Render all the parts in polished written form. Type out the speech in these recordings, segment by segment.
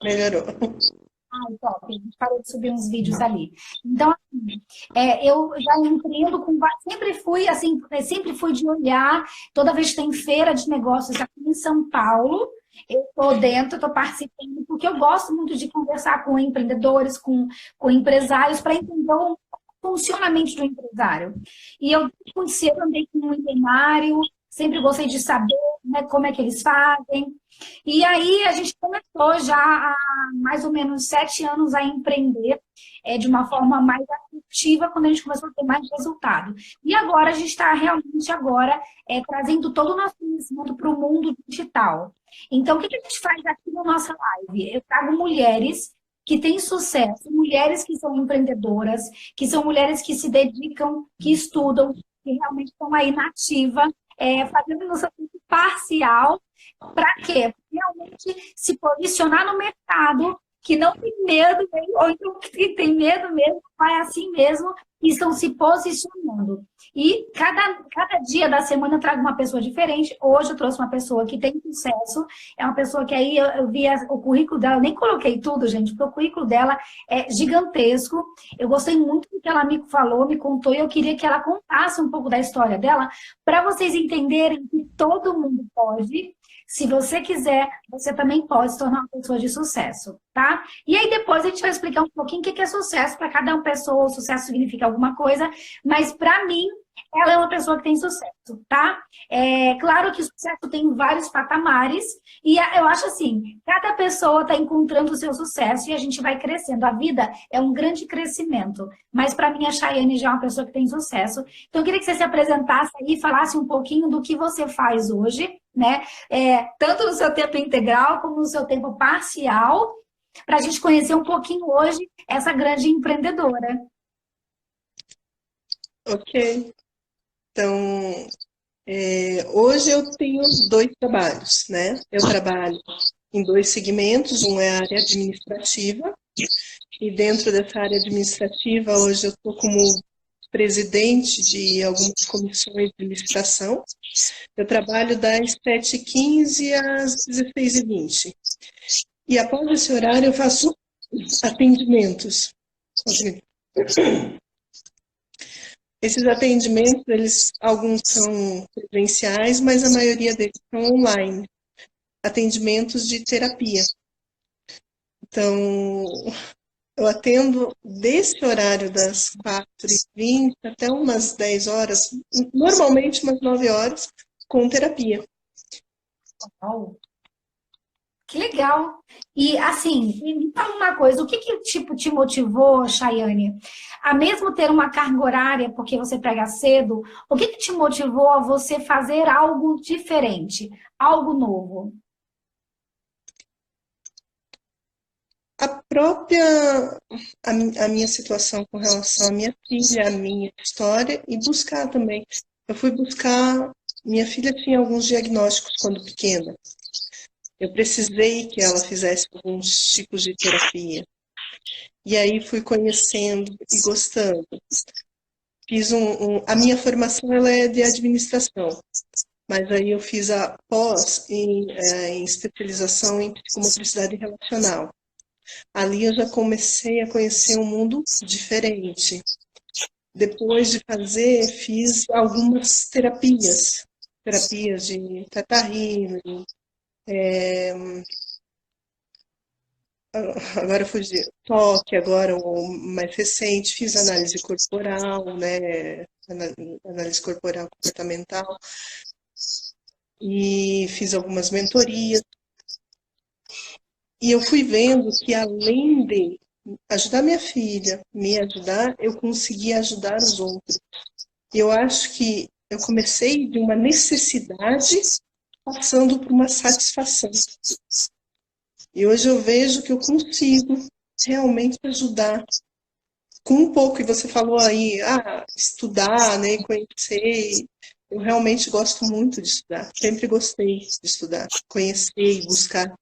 Melhorou. Ai, top. A gente parou de subir uns vídeos ali. Então, assim, eu já empreendo com... Sempre fui, assim, sempre fui de olhar. Toda vez que tem feira de negócios aqui em São Paulo, eu estou dentro, estou participando, porque eu gosto muito de conversar com empreendedores, com empresários, para entender o funcionamento do empresário. E eu, muito cedo, andei com um empresário, sempre gostei de saber, né, como é que eles fazem. E aí a gente começou já há mais ou menos 7 anos a empreender de uma forma mais ativa quando a gente começou a ter mais resultado. E agora a gente está realmente agora trazendo todo o nosso conhecimento para o mundo digital. Então, o que a gente faz aqui na nossa live? Eu trago mulheres que têm sucesso, mulheres que são empreendedoras, que são mulheres que se dedicam, que estudam, que realmente estão aí na ativa, fazendo no seu tempo parcial. Para quê? Realmente se posicionar no mercado, que não tem medo, ou então que tem medo mesmo, vai assim mesmo, e estão se posicionando. E cada dia da semana eu trago uma pessoa diferente. Hoje eu trouxe uma pessoa que tem sucesso, é uma pessoa que aí eu vi o currículo dela, nem coloquei tudo, gente, porque o currículo dela é gigantesco. Eu gostei muito do que ela me falou, me contou, e eu queria que ela contasse um pouco da história dela, para vocês entenderem que todo mundo pode. Se você quiser, você também pode se tornar uma pessoa de sucesso, tá? E aí depois a gente vai explicar um pouquinho o que é sucesso. Para cada uma pessoa, o sucesso significa alguma coisa, mas para mim, ela é uma pessoa que tem sucesso, tá? É claro que o sucesso tem vários patamares, e eu acho assim, cada pessoa está encontrando o seu sucesso e a gente vai crescendo. A vida é um grande crescimento, mas para mim a Chayane já é uma pessoa que tem sucesso. Então eu queria que você se apresentasse aí e falasse um pouquinho do que você faz hoje, né? Tanto no seu tempo integral como no seu tempo parcial, para a gente conhecer um pouquinho hoje essa grande empreendedora. Ok. Então, hoje eu tenho dois trabalhos, né? Eu trabalho em dois segmentos, um é a área administrativa, e dentro dessa área administrativa, hoje eu estou como presidente de algumas comissões de administração. Eu trabalho das 7h15 às 16h20. E após esse horário eu faço atendimentos. Esses atendimentos, alguns são presenciais, mas a maioria deles são online. Atendimentos de terapia. Então, eu atendo desse horário das 4h20 até umas 10 horas, normalmente umas 9 horas, com terapia. Uau, que legal! E assim, me fala uma coisa, o que tipo te motivou, Chayane, a mesmo ter uma carga horária, porque você pega cedo, o que te motivou a você fazer algo diferente, algo novo? A própria, a minha situação com relação à minha filha, a minha história, e buscar também. Eu fui buscar, minha filha tinha alguns diagnósticos quando pequena. Eu precisei que ela fizesse alguns tipos de terapia. E aí fui conhecendo e gostando. Fiz a minha formação ela é de administração, mas aí eu fiz a pós em especialização em psicomotricidade relacional. Ali eu já comecei a conhecer um mundo diferente. Depois de fazer, fiz algumas terapias de Teta Healing, agora fugi, toque, agora o mais recente, fiz análise corporal, né, análise corporal comportamental, e fiz algumas mentorias. E eu fui vendo que além de ajudar minha filha, me ajudar, eu conseguia ajudar os outros. E eu acho que eu comecei de uma necessidade passando por uma satisfação. E hoje eu vejo que eu consigo realmente ajudar com um pouco. E você falou aí, estudar, né, conhecer. Eu realmente gosto muito de estudar. Sempre gostei de estudar, conhecer e buscar.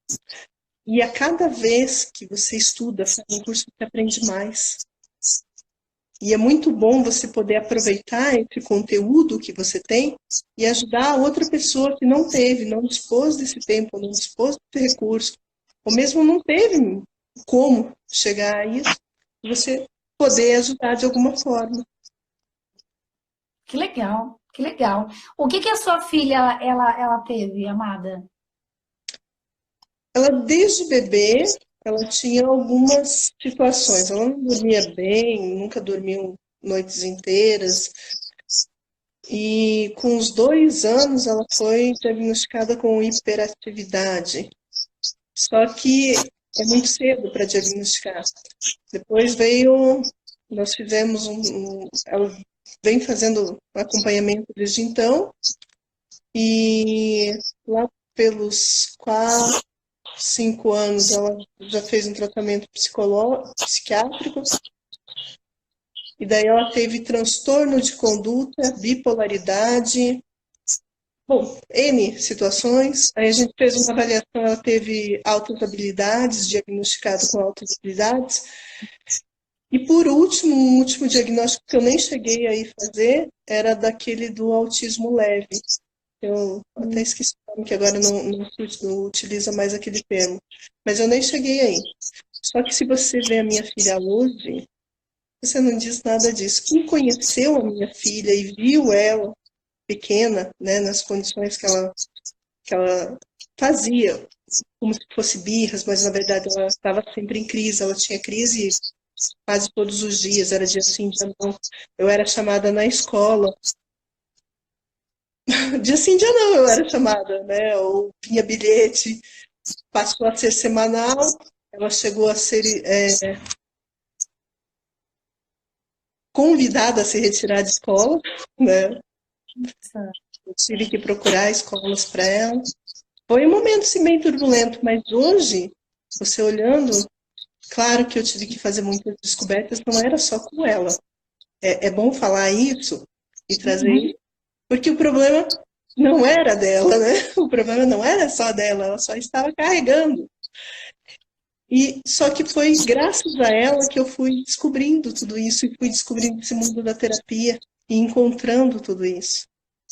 E a cada vez que você estuda, faz um curso, você aprende mais. E é muito bom você poder aproveitar esse conteúdo que você tem e ajudar a outra pessoa que não teve, não dispôs desse tempo, não dispôs desse recurso, ou mesmo não teve como chegar a isso, você poder ajudar de alguma forma. Que legal, que legal. O que a sua filha ela teve, Amada? Ela, desde bebê, ela tinha algumas situações. Ela não dormia bem, nunca dormiu noites inteiras. E com os 2 anos, ela foi diagnosticada com hiperatividade. Só que é muito cedo para diagnosticar. Depois veio, nós fizemos ela vem fazendo acompanhamento desde então. E lá pelos 4, 5 anos, ela já fez um tratamento psiquiátrico, e daí ela teve transtorno de conduta, bipolaridade, bom, N situações. Aí a gente fez uma avaliação, ela teve altas habilidades, diagnosticado com altas habilidades. E por último, um último diagnóstico que eu nem cheguei a ir fazer era daquele do autismo leve. Eu até esqueci o nome, que agora não utiliza mais aquele termo. Mas eu nem cheguei aí. Só que se você vê a minha filha hoje, você não diz nada disso. Quem conheceu a minha filha e viu ela pequena, né, nas condições que ela fazia, como se fosse birras, mas na verdade ela estava sempre em crise, ela tinha crise quase todos os dias, era dia sim, dia não. Eu era chamada na escola. Dia sim, dia não, eu era chamada, né? Ou vinha bilhete, passou a ser semanal, ela chegou a ser convidada a se retirar de escola, né? Eu tive que procurar escolas para ela. Foi um momento assim, bem turbulento, mas hoje, você olhando, claro que eu tive que fazer muitas descobertas, não era só com ela. É bom falar isso e trazer isso, porque o problema não era dela, né? O problema não era só dela, ela só estava carregando. E só que foi graças a ela que eu fui descobrindo tudo isso e fui descobrindo esse mundo da terapia e encontrando tudo isso.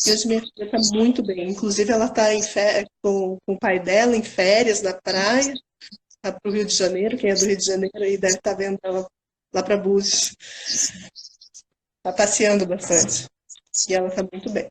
E hoje minha filha está muito bem. Inclusive, ela está com o pai dela em férias na praia, tá para o Rio de Janeiro. Quem é do Rio de Janeiro aí deve estar vendo ela lá para Búzios. Está passeando bastante. E ela está muito bem.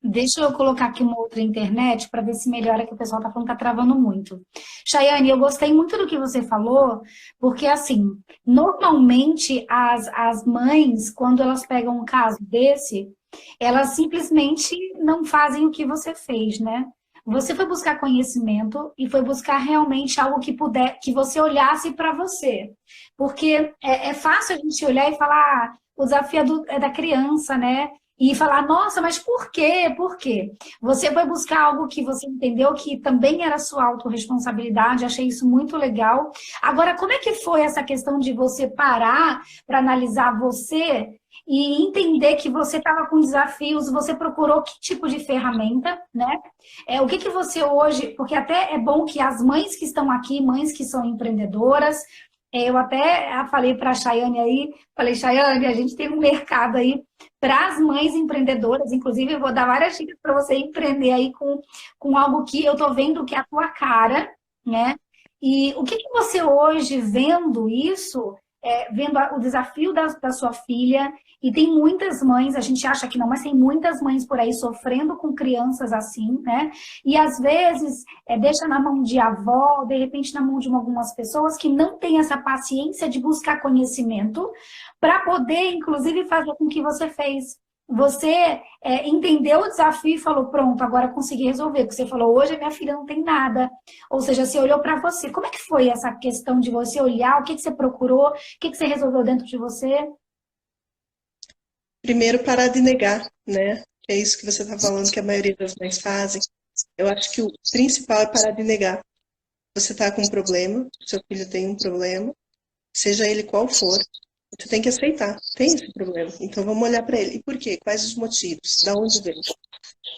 Deixa eu colocar aqui uma outra internet para ver se melhora, que o pessoal tá falando que tá travando muito. Chayane, eu gostei muito do que você falou, porque assim, normalmente as mães, quando elas pegam um caso desse, elas simplesmente não fazem o que você fez, né? Você foi buscar conhecimento e foi buscar realmente algo que você olhasse para você. Porque é fácil a gente olhar e falar, o desafio é da criança, né? E falar, nossa, mas por quê? Por quê? Você foi buscar algo que você entendeu que também era sua autorresponsabilidade, achei isso muito legal. Agora, como é que foi essa questão de você parar para analisar você e entender que você estava com desafios, você procurou que tipo de ferramenta, né? O que você hoje, porque até é bom que as mães que estão aqui, mães que são empreendedoras, eu até falei para a Chayane aí, falei, Chayane, a gente tem um mercado aí para as mães empreendedoras, inclusive eu vou dar várias dicas para você empreender aí com algo que eu estou vendo que é a tua cara, né? E o que você hoje, vendo isso, vendo o desafio da sua filha, e tem muitas mães, a gente acha que não, mas tem muitas mães por aí sofrendo com crianças assim, né? E às vezes deixa na mão de avó, de repente na mão de algumas pessoas que não têm essa paciência de buscar conhecimento para poder, inclusive, fazer com que você fez. Você entendeu o desafio e falou, pronto, agora consegui resolver. Porque você falou, hoje a minha filha não tem nada. Ou seja, você olhou para você. Como é que foi essa questão de você olhar? O que você procurou? O que você resolveu dentro de você? Primeiro, parar de negar, né? Que é isso que você está falando, que a maioria das mães fazem. Eu acho que o principal é parar de negar. Você está com um problema, seu filho tem um problema, seja ele qual for, você tem que aceitar, tem esse problema. Então vamos olhar para ele. E por quê? Quais os motivos? Da onde vem?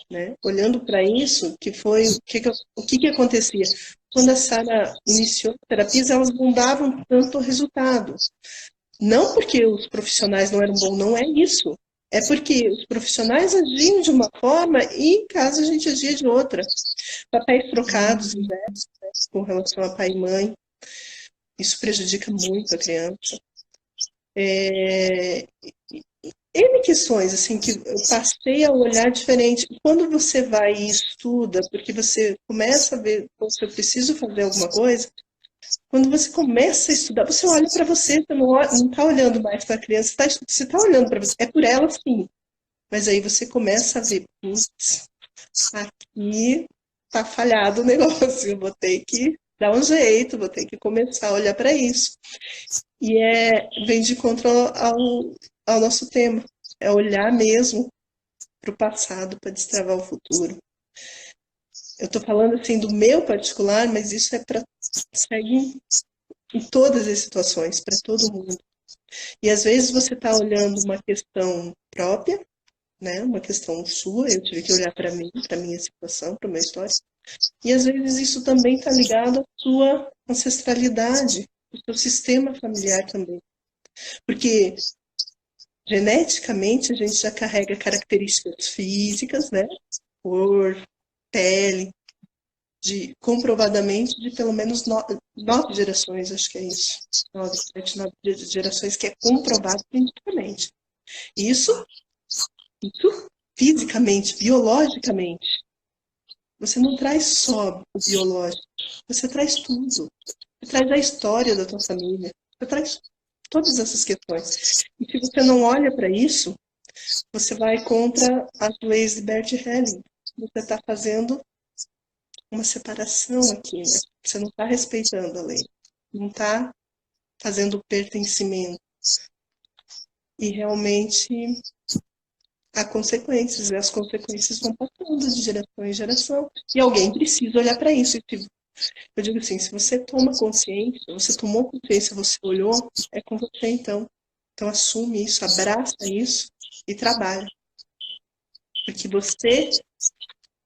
Né? Olhando para isso, que foi o que acontecia? Quando a Sara iniciou a terapia, elas não davam tanto resultado. Não porque os profissionais não eram bons, não é isso. É porque os profissionais agiam de uma forma e em casa a gente agia de outra. Papéis trocados, né, com relação a pai e mãe. Isso prejudica muito a criança. N questões, assim, que eu passei a olhar diferente. Quando você vai e estuda, porque você começa a ver, poxa, eu preciso fazer alguma coisa, quando você começa a estudar, você olha para você não está olhando mais para a criança, você está olhando para você. É por ela, sim. Mas aí você começa a ver, putz, aqui tá falhado o negócio, eu vou ter que dar um jeito, vou ter que começar a olhar para isso. E vem de encontro ao nosso tema, é olhar mesmo para o passado para destravar o futuro. Eu estou falando assim do meu particular, mas isso é para seguir em todas as situações, para todo mundo. E às vezes você está olhando uma questão própria, né? Uma questão sua, eu tive que olhar para mim, para minha situação, para minha história. E às vezes isso também está ligado à sua ancestralidade, ao seu sistema familiar também. Porque geneticamente a gente já carrega características físicas, né? Cor, pele, comprovadamente de pelo menos 9 gerações, acho que é isso. 9, 7, 9 gerações que é comprovado cientificamente. Isso fisicamente, biologicamente. Você não traz só o biológico, você traz tudo. Você traz a história da tua família, você traz todas essas questões. E se você não olha para isso, você vai contra as leis de Bert Helling. Você está fazendo uma separação aqui, né? Você não está respeitando a lei, não está fazendo pertencimento. E realmente há consequências, e as consequências vão passando de geração em geração. E alguém precisa olhar para isso. Eu digo assim, se você toma consciência, você tomou consciência, você olhou, é com você então. Então assume isso, abraça isso e trabalha. Porque você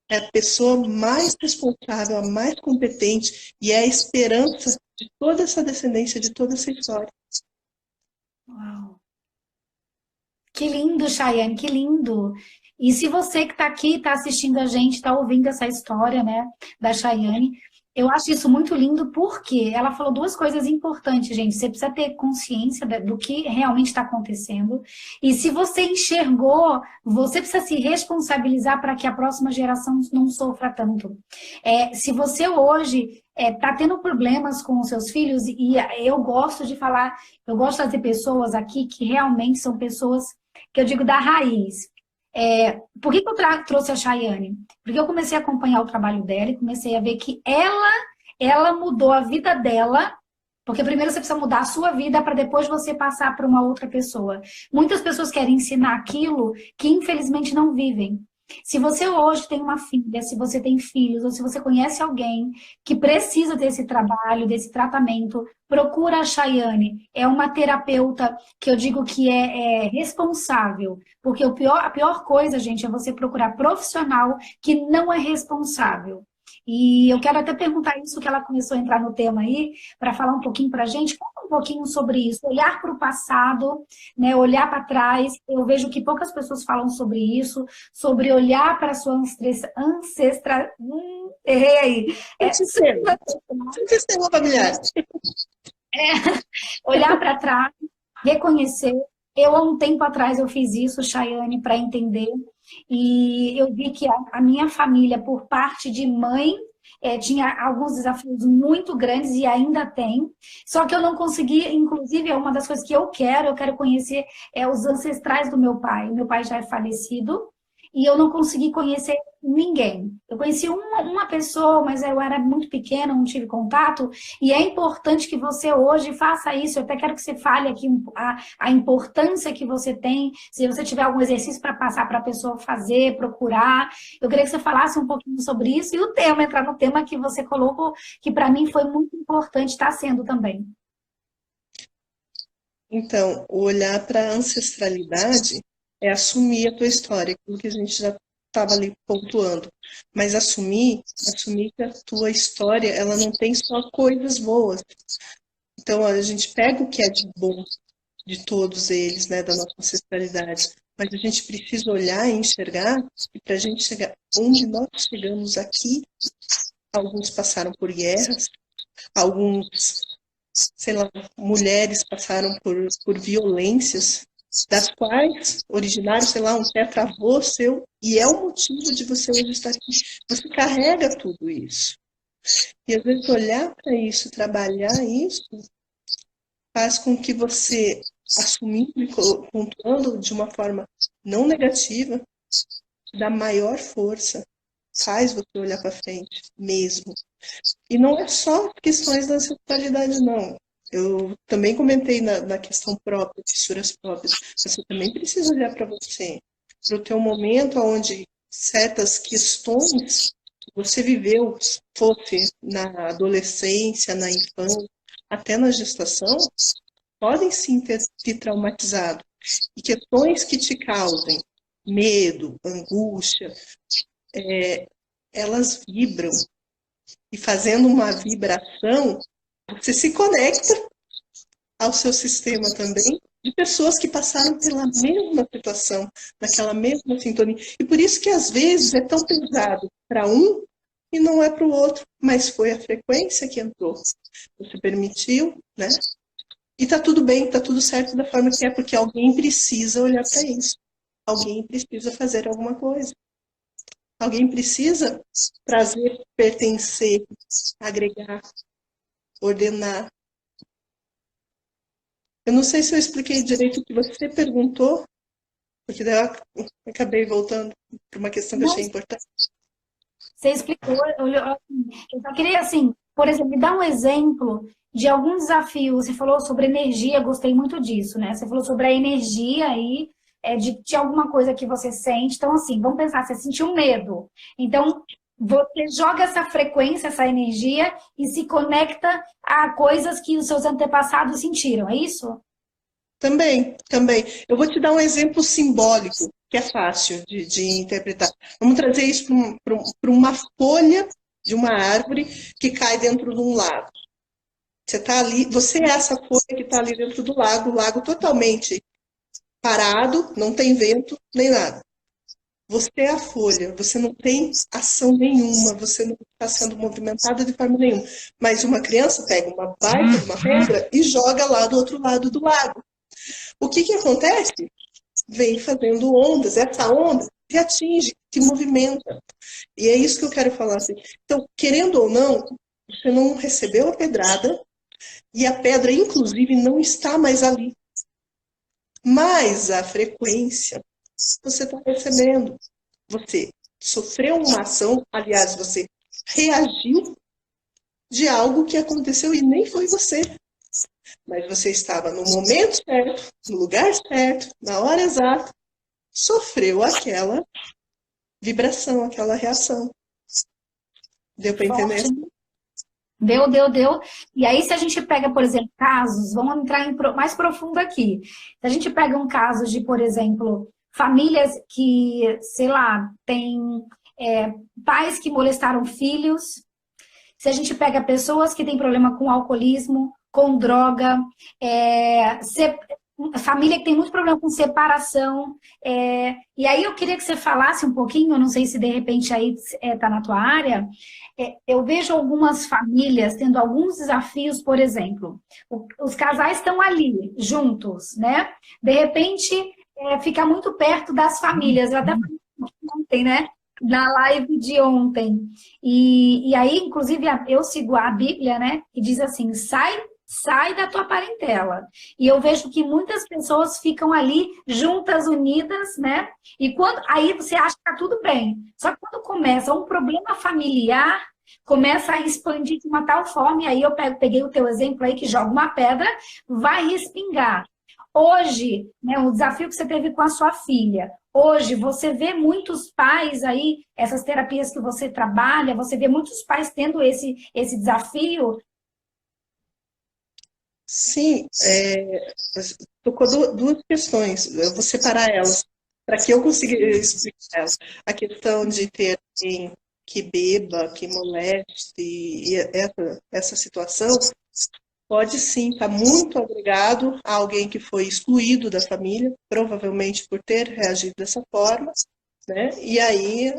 é a pessoa mais responsável, a mais competente e é a esperança de toda essa descendência, de toda essa história. Uau. Que lindo, Chayane, que lindo. E se você que está aqui, está assistindo a gente, está ouvindo essa história, né, da Chayane, eu acho isso muito lindo porque ela falou duas coisas importantes, gente. Você precisa ter consciência do que realmente está acontecendo. E se você enxergou, você precisa se responsabilizar para que a próxima geração não sofra tanto. Se você hoje está tendo problemas com os seus filhos, e eu gosto de falar, eu gosto de trazer pessoas aqui que realmente são pessoas que eu digo da raiz. Por que eu trouxe a Chayane? Porque eu comecei a acompanhar o trabalho dela e comecei a ver que ela mudou a vida dela, porque primeiro você precisa mudar a sua vida para depois você passar para uma outra pessoa. Muitas pessoas querem ensinar aquilo que infelizmente não vivem. Se você hoje tem uma filha, se você tem filhos, ou se você conhece alguém que precisa desse trabalho, desse tratamento, procura a Chayane. É uma terapeuta que eu digo que é responsável. Porque a pior coisa, gente, é você procurar profissional que não é responsável. E eu quero até perguntar isso que ela começou a entrar no tema aí, para falar um pouquinho para a gente. Conta um pouquinho sobre isso. Olhar para o passado, né, olhar para trás. Eu vejo que poucas pessoas falam sobre isso, sobre olhar para a sua ancestral. Errei aí. Sistema familiar. Olhar para trás, reconhecer. Eu, há um tempo atrás, eu fiz isso, Chayane, para entender. E eu vi que a minha família, por parte de mãe, tinha alguns desafios muito grandes e ainda tem. Só que eu não consegui, inclusive, é uma das coisas que eu quero conhecer os ancestrais do meu pai. Meu pai já é falecido e eu não consegui conhecer ninguém. Eu conheci uma pessoa, mas eu era muito pequena, não tive contato. E é importante que você hoje faça isso. Eu até quero que você fale aqui a importância que você tem. Se você tiver algum exercício para passar para a pessoa fazer, procurar. Eu queria que você falasse um pouquinho sobre isso. E o tema, entrar no tema que você colocou, que para mim foi muito importante, está sendo também. Então, o olhar para a ancestralidade é assumir a tua história, aquilo que a gente já estava ali pontuando. Mas assumir que a tua história, ela não tem só coisas boas. Então, a gente pega o que é de bom de todos eles, né, da nossa ancestralidade. mas a gente precisa olhar e enxergar que para a gente chegar onde nós chegamos aqui, alguns passaram por guerras, alguns, sei lá, mulheres passaram por violências, das quais originaram, sei lá, um tetravô seu, e é o motivo de você hoje estar aqui. Você carrega tudo isso. E às vezes olhar para isso, trabalhar isso, faz com que você, assumindo e pontuando de uma forma não negativa, dá maior força, faz você olhar para frente mesmo. E não é só questões da ancestralidade, não. Eu também comentei na questão própria, fissuras próprias. Você também precisa olhar para você, para o teu momento onde certas questões que você viveu, fosse na adolescência, na infância, até na gestação, podem sim ter te traumatizado. E questões que te causem medo, angústia, elas vibram. E fazendo uma vibração, você se conecta ao seu sistema também, de pessoas que passaram pela mesma situação, naquela mesma sintonia. E por isso que às vezes é tão pesado para um e não é para o outro, mas foi a frequência que entrou. Você permitiu, né? E tá tudo bem, tá tudo certo da forma que é, porque alguém precisa olhar para isso. Alguém precisa fazer alguma coisa. Alguém precisa trazer, pertencer, agregar, ordenar. Eu não sei se eu expliquei direito o que você perguntou, porque daí eu acabei voltando para uma questão que eu Não, achei importante. você explicou, eu só queria, assim, por exemplo, me dar um exemplo de algum desafio. Você falou sobre energia, gostei muito disso, né? Você falou sobre a energia aí, de alguma coisa que você sente. Então, assim, vamos pensar, você sentiu medo. Então, você joga essa frequência, essa energia e se conecta a coisas que os seus antepassados sentiram, é isso? Também, também. Eu vou te dar um exemplo simbólico, que é fácil de interpretar. Vamos trazer isso para uma folha de uma árvore que cai dentro de um lago. Você está ali, você é essa folha que está ali dentro do lago, o lago totalmente parado, não tem vento nem nada. Você é a folha, você não tem ação nenhuma, você não está sendo movimentada de forma nenhuma. Mas uma criança pega uma baita de uma pedra e joga lá do outro lado do lago. O que acontece? Vem fazendo ondas, essa onda te atinge, te movimenta. E é isso que eu quero falar. Assim. Então, querendo ou não, você não recebeu a pedrada e a pedra, inclusive, não está mais ali. Mas a frequência você está recebendo. Você sofreu uma ação, aliás, você reagiu de algo que aconteceu e nem foi você. Mas você estava no momento certo, no lugar certo, na hora exata, sofreu aquela vibração, aquela reação. Deu para entender? Forte, né? Deu. E aí, se a gente pega, por exemplo, casos, vamos entrar mais profundo aqui. Se a gente pega um caso de, por exemplo, famílias que, sei lá, tem pais que molestaram filhos. Se a gente pega pessoas que têm problema com alcoolismo, com droga, família que tem muito problema com separação. E aí eu queria que você falasse um pouquinho, eu não sei se de repente aí está na tua área. Eu vejo algumas famílias tendo alguns desafios, por exemplo, os casais estão ali, juntos, né? De repente, fica muito perto das famílias. Eu até falei ontem, né? Na live de ontem. E aí, inclusive, eu sigo a Bíblia, né? Que diz assim, sai da tua parentela. E eu vejo que muitas pessoas ficam ali juntas, unidas, né? E aí você acha que tá tudo bem. Só que quando começa um problema familiar, começa a expandir de uma tal forma, e aí eu peguei o teu exemplo aí, que joga uma pedra, vai respingar. Hoje, né, o desafio que você teve com a sua filha, hoje você vê muitos pais aí, essas terapias que você trabalha, você vê muitos pais tendo esse desafio. Sim, tocou duas questões. Eu vou separar elas para que eu consiga explicar elas. A questão de ter alguém que beba, que moleste, e essa situação, pode sim estar muito agregado a alguém que foi excluído da família, provavelmente por ter reagido dessa forma, né? E aí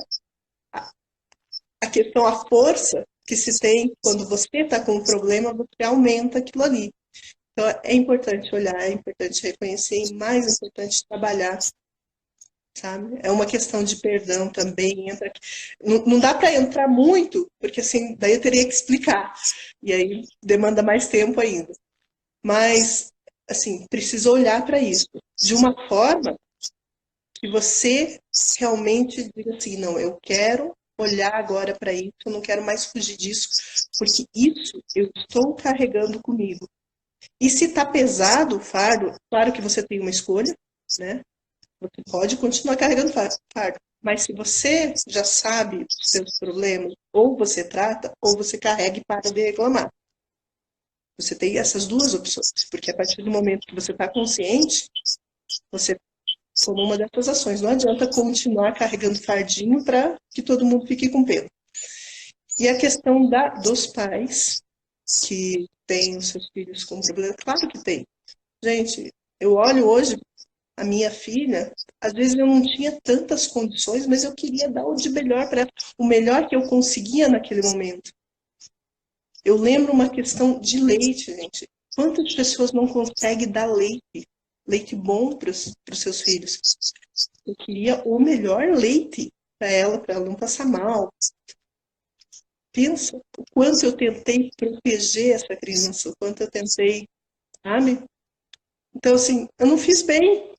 a questão, a força que se tem quando você está com um problema, você aumenta aquilo ali. Então é importante olhar, é importante reconhecer e mais importante trabalhar, sabe? É uma questão de perdão também. Não dá para entrar muito, porque assim, daí eu teria que explicar. E aí demanda mais tempo ainda. Mas, assim, precisa olhar para isso de uma forma que você realmente diga assim, não, eu quero olhar agora para isso, eu não quero mais fugir disso, porque isso eu estou carregando comigo. E se está pesado o fardo, claro que você tem uma escolha, né? Você pode continuar carregando fardo. Mas se você já sabe os seus problemas, ou você trata, ou você carrega e para de reclamar. Você tem essas duas opções, porque a partir do momento que você está consciente, você toma uma dessas ações. Não adianta continuar carregando fardinho para que todo mundo fique com pena. E a questão dos pais que têm os seus filhos com problema, claro que tem. Gente, eu olho hoje a minha filha, às vezes eu não tinha tantas condições, mas eu queria dar o de melhor para ela, o melhor que eu conseguia naquele momento. Eu lembro uma questão de leite, gente. Quantas pessoas não conseguem dar leite? Leite bom para os seus filhos. Eu queria o melhor leite para ela não passar mal. Pensa o quanto eu tentei proteger essa criança, o quanto eu tentei, sabe? Então, assim, eu não fiz bem.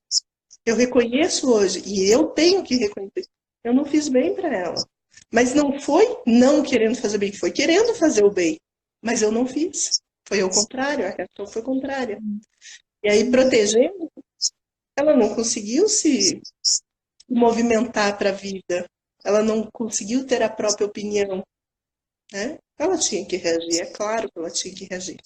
Eu reconheço hoje, e eu tenho que reconhecer, eu não fiz bem para ela. Mas não foi não querendo fazer bem, foi querendo fazer o bem. Mas eu não fiz. Foi ao contrário, a reação foi contrária. E aí, protegendo, ela não conseguiu se movimentar para a vida. Ela não conseguiu ter a própria opinião. Né? Ela tinha que reagir, é claro que ela tinha que reagir.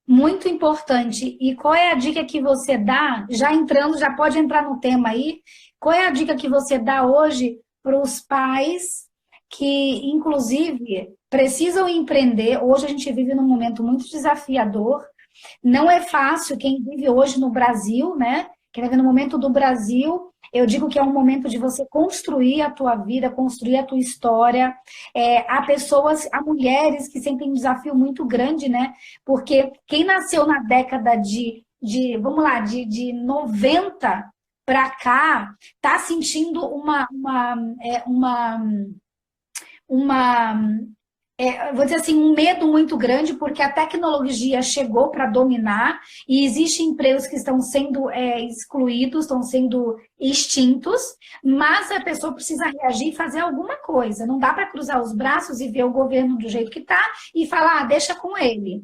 Muito importante. E qual é a dica que você dá, já entrando, já pode entrar no tema aí, qual é a dica que você dá hoje para os pais que, inclusive, precisam empreender? Hoje a gente vive num momento muito desafiador. Não é fácil quem vive hoje no Brasil, né? Quem vive no momento do Brasil, eu digo que é um momento de você construir a tua vida, construir a tua história. Há pessoas, há mulheres que sentem um desafio muito grande, né? Porque quem nasceu na década vamos lá, de 90 para cá, tá sentindo uma vou dizer assim, um medo muito grande, porque a tecnologia chegou para dominar e existem empregos que estão sendo excluídos, estão sendo extintos, mas a pessoa precisa reagir e fazer alguma coisa. Não dá para cruzar os braços e ver o governo do jeito que está e falar, deixa com ele.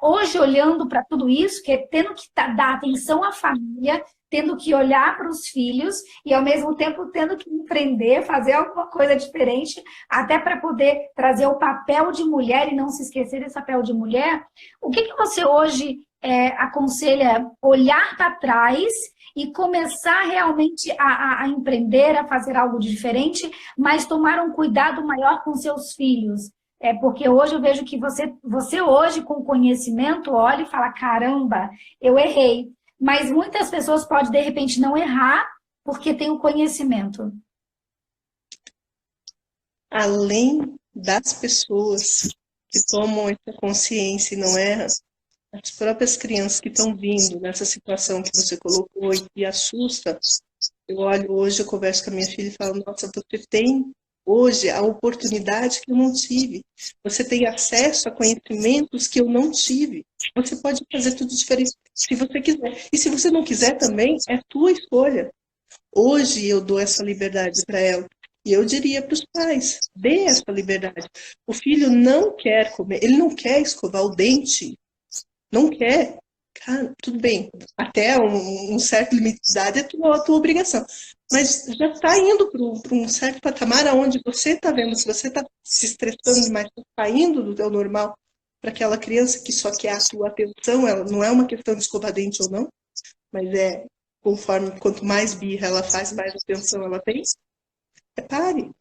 Hoje, olhando para tudo isso, que tendo que dar atenção à família, tendo que olhar para os filhos e, ao mesmo tempo, tendo que empreender, fazer alguma coisa diferente, até para poder trazer o papel de mulher e não se esquecer desse papel de mulher. O que você hoje aconselha olhar para trás e começar realmente a empreender, a fazer algo de diferente, mas tomar um cuidado maior com seus filhos? Porque hoje eu vejo que você hoje, com conhecimento, olha e fala, caramba, eu errei. Mas muitas pessoas podem, de repente, não errar porque tem o conhecimento. Além das pessoas que tomam essa consciência e não erram, as próprias crianças que estão vindo nessa situação que você colocou e que assusta, eu olho hoje, eu converso com a minha filha e falo, nossa, você tem hoje a oportunidade que eu não tive. Você tem acesso a conhecimentos que eu não tive. Você pode fazer tudo diferente se você quiser. E se você não quiser também, é tua escolha. Hoje eu dou essa liberdade para ela. E eu diria para os pais, dê essa liberdade. O filho não quer comer, ele não quer escovar o dente. Não quer. Cara, tudo bem, até um certo limite de idade é a tua obrigação. Mas já está indo para um certo patamar onde você está vendo, se você está se estressando demais, está indo do teu normal para aquela criança que só quer a tua atenção, ela não é uma questão de escovar dente ou não, mas conforme, quanto mais birra ela faz, mais atenção ela tem. Pare,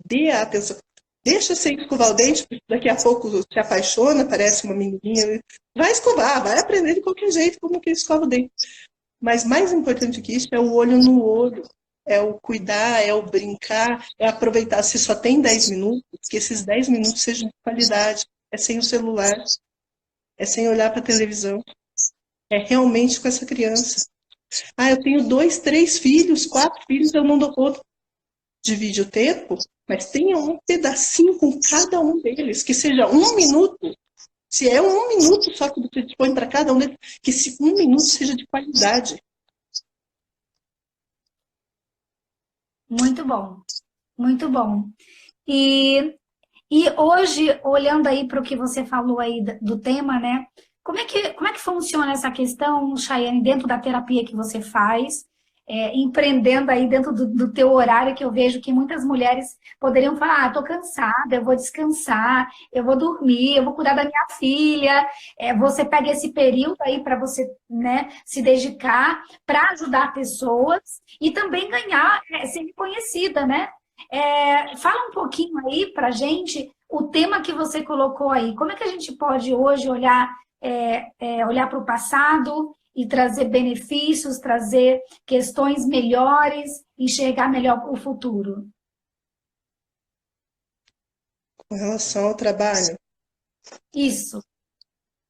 dê a atenção. Deixa você escovar o dente, porque daqui a pouco se apaixona, parece uma menininha. Vai escovar, vai aprender de qualquer jeito como que escova o dente. Mas mais importante que isso é o olho no olho. É o cuidar, é o brincar, é aproveitar. Se só tem 10 minutos, que esses 10 minutos sejam de qualidade. É sem o celular, é sem olhar para a televisão. É realmente com essa criança. Ah, eu tenho 2, 3 filhos, 4 filhos, eu não dou conta. Divide o tempo, mas tenha um pedacinho com cada um deles, que seja 1 minuto. Se é 1 minuto só que você dispõe para cada um deles, que esse 1 minuto seja de qualidade. Muito bom, muito bom. E hoje, olhando aí para o que você falou aí do tema, né? Como é que funciona essa questão, Chayane, dentro da terapia que você faz, empreendendo aí dentro do teu horário, que eu vejo que muitas mulheres poderiam falar, tô cansada, eu vou descansar, eu vou dormir, eu vou cuidar da minha filha. Você pega esse período aí para você, né, se dedicar para ajudar pessoas e também ganhar, ser reconhecida, né? Fala um pouquinho aí pra gente o tema que você colocou aí. Como é que a gente pode hoje olhar para o passado e trazer benefícios, trazer questões melhores, enxergar melhor o futuro? Com relação ao trabalho, Isso.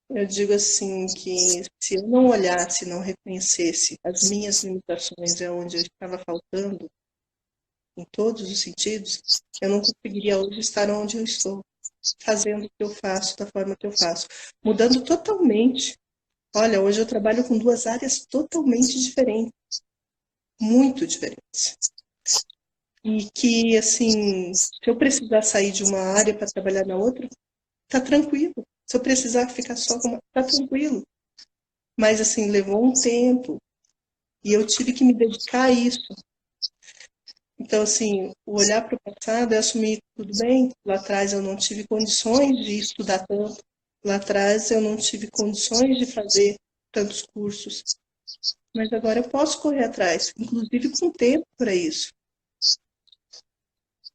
eu digo assim que se eu não olhasse, não reconhecesse as minhas limitações, é onde eu estava faltando, em todos os sentidos, eu não conseguiria hoje estar onde eu estou, fazendo o que eu faço, da forma que eu faço, mudando totalmente. Olha, hoje eu trabalho com 2 áreas totalmente diferentes, muito diferentes. E que, assim, se eu precisar sair de uma área para trabalhar na outra, tá tranquilo. Se eu precisar ficar só com uma, tá tranquilo. Mas, assim, levou um tempo e eu tive que me dedicar a isso. Então, assim, o olhar para o passado é assumir tudo bem. Lá atrás eu não tive condições de estudar tanto. Lá atrás eu não tive condições de fazer tantos cursos. Mas agora eu posso correr atrás, inclusive com tempo para isso.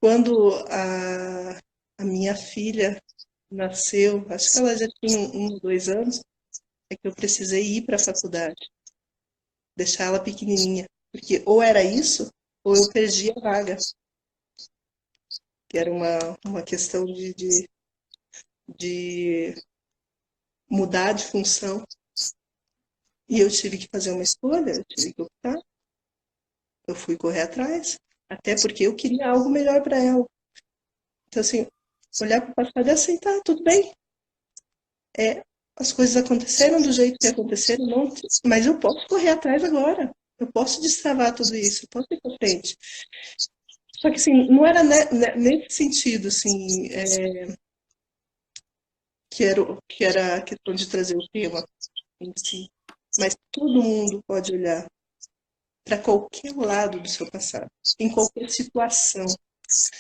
Quando a minha filha nasceu, acho que ela já tinha 1 ou 2 anos, é que eu precisei ir para a faculdade, deixar ela pequenininha. Porque ou era isso, ou eu perdi a vaga. Que era uma questão de mudar de função. E eu tive que fazer uma escolha, eu tive que optar. Eu fui correr atrás, até porque eu queria algo melhor para ela. Então, assim, olhar para o passado e aceitar, tudo bem. As coisas aconteceram do jeito que aconteceram, não, mas eu posso correr atrás agora. Eu posso destravar tudo isso, eu posso ir para frente. Só que, assim, não era nesse sentido, assim, que era a questão de trazer o tema em si. Mas todo mundo pode olhar para qualquer lado do seu passado, em qualquer situação.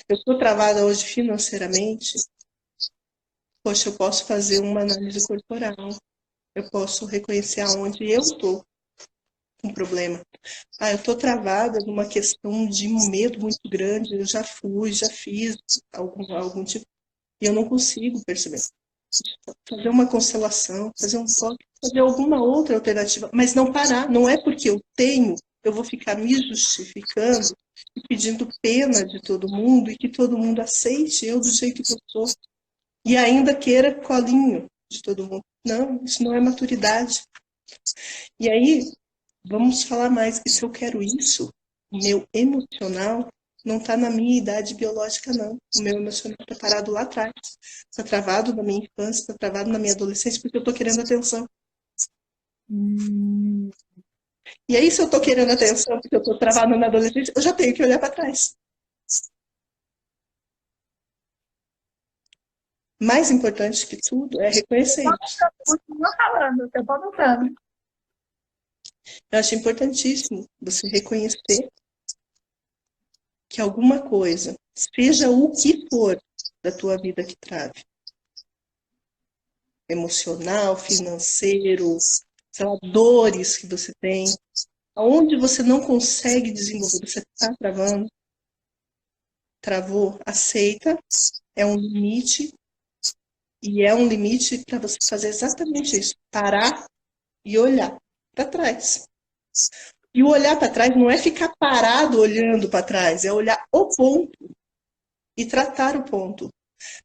Eu estou travada hoje financeiramente, poxa, eu posso fazer uma análise corporal, eu posso reconhecer aonde eu estou com problema. Ah, eu estou travada numa questão de medo muito grande, eu já já fiz algum tipo, e eu não consigo perceber. Fazer uma constelação, fazer um toque, fazer alguma outra alternativa, mas não parar. Não é porque eu tenho, eu vou ficar me justificando e pedindo pena de todo mundo e que todo mundo aceite eu do jeito que eu sou. E ainda queira colinho de todo mundo. Não, isso não é maturidade. E aí, vamos falar mais que se eu quero isso, o meu emocional não está na minha idade biológica, não. O meu emocional está parado lá atrás. Está travado na minha infância, está travado na minha adolescência, porque eu estou querendo atenção. E aí, se eu estou querendo atenção, porque eu estou travado na adolescência, eu já tenho que olhar para trás. Mais importante que tudo é reconhecer isso. Continua falando, eu estou anotando. Eu acho importantíssimo você reconhecer que alguma coisa, seja o que for da tua vida que trave, emocional, financeiro, sei lá, dores que você tem, aonde você não consegue desenvolver, você está travando, travou, aceita, é um limite, e é um limite para você fazer exatamente isso, parar e olhar para trás. E o olhar para trás não é ficar parado olhando para trás, é olhar o ponto e tratar o ponto.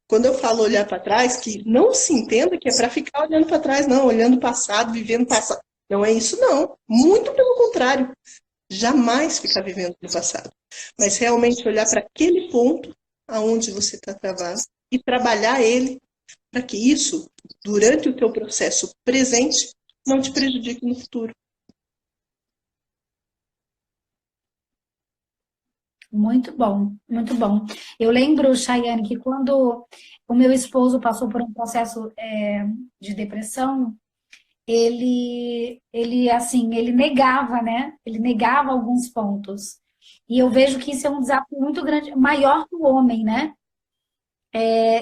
Quando eu falo olhar para trás, que não se entenda que é para ficar olhando para trás, não, olhando o passado, vivendo o passado. Não é isso, não. Muito pelo contrário. Jamais ficar vivendo no passado. Mas realmente olhar para aquele ponto aonde você está travado e trabalhar ele para que isso, durante o teu processo presente, não te prejudique no futuro. Muito bom, muito bom. Eu lembro, Chayane, que quando o meu esposo passou por um processo de depressão, ele negava, né? Ele negava alguns pontos. E eu vejo que isso é um desafio muito grande, maior que o homem, né?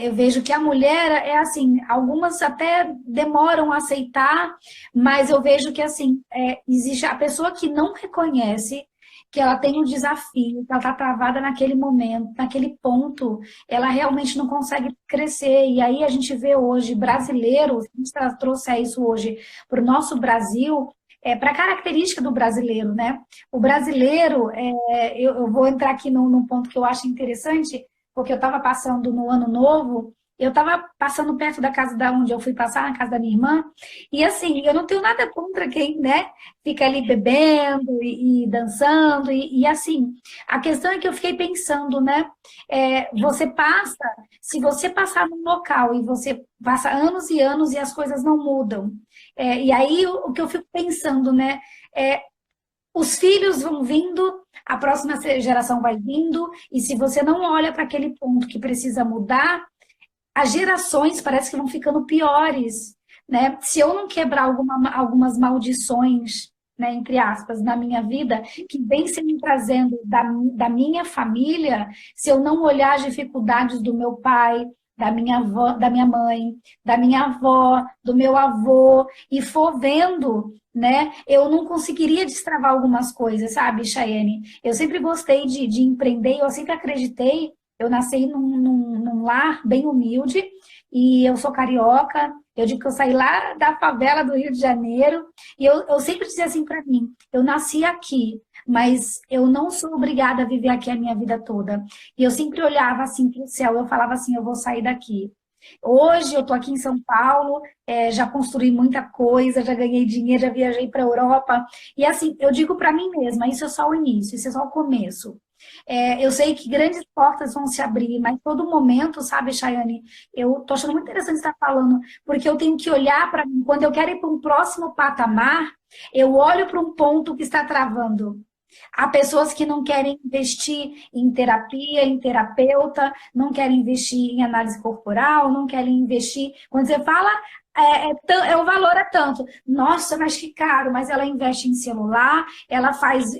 Eu vejo que a mulher é assim, algumas até demoram a aceitar, mas eu vejo que assim, existe a pessoa que não reconhece que ela tem um desafio, que ela está travada naquele momento, naquele ponto, ela realmente não consegue crescer. E aí a gente vê hoje brasileiros, a gente trouxe isso hoje para o nosso Brasil, para a característica do brasileiro, né? O brasileiro, eu vou entrar aqui num ponto que eu acho interessante, porque eu estava passando no ano novo, eu estava passando perto da casa da onde eu fui passar, na casa da minha irmã, e assim, eu não tenho nada contra quem, né, fica ali bebendo e dançando, e assim, a questão é que eu fiquei pensando, né, você passa, se você passar num local e você passa anos e anos e as coisas não mudam, e aí o que eu fico pensando, né, os filhos vão vindo, a próxima geração vai vindo, e se você não olha para aquele ponto que precisa mudar, as gerações parece que vão ficando piores, né? Se eu não quebrar algumas maldições, né, entre aspas, na minha vida, que vem se me trazendo da minha família, se eu não olhar as dificuldades do meu pai, da minha avó, da minha mãe, da minha avó, do meu avô, e for vendo, né, eu não conseguiria destravar algumas coisas, sabe, Chayane? Eu sempre gostei de empreender, eu sempre acreditei. Eu nasci num lar bem humilde e eu sou carioca. Eu digo que eu saí lá da favela do Rio de Janeiro e eu sempre dizia assim para mim: eu nasci aqui, mas eu não sou obrigada a viver aqui a minha vida toda. E eu sempre olhava assim para o céu, eu falava assim: eu vou sair daqui. Hoje eu estou aqui em São Paulo, já construí muita coisa, já ganhei dinheiro, já viajei para a Europa. E assim, eu digo para mim mesma: isso é só o início, isso é só o começo. Eu sei que grandes portas vão se abrir, mas todo momento, sabe, Chayane, eu tô achando muito interessante estar falando, porque eu tenho que olhar para mim, quando eu quero ir para um próximo patamar, eu olho para um ponto que está travando. Há pessoas que não querem investir em terapia, em terapeuta, não querem investir em análise corporal, não querem investir. Quando você fala, o valor é tanto. Nossa, mas que caro, mas ela investe em celular, ela faz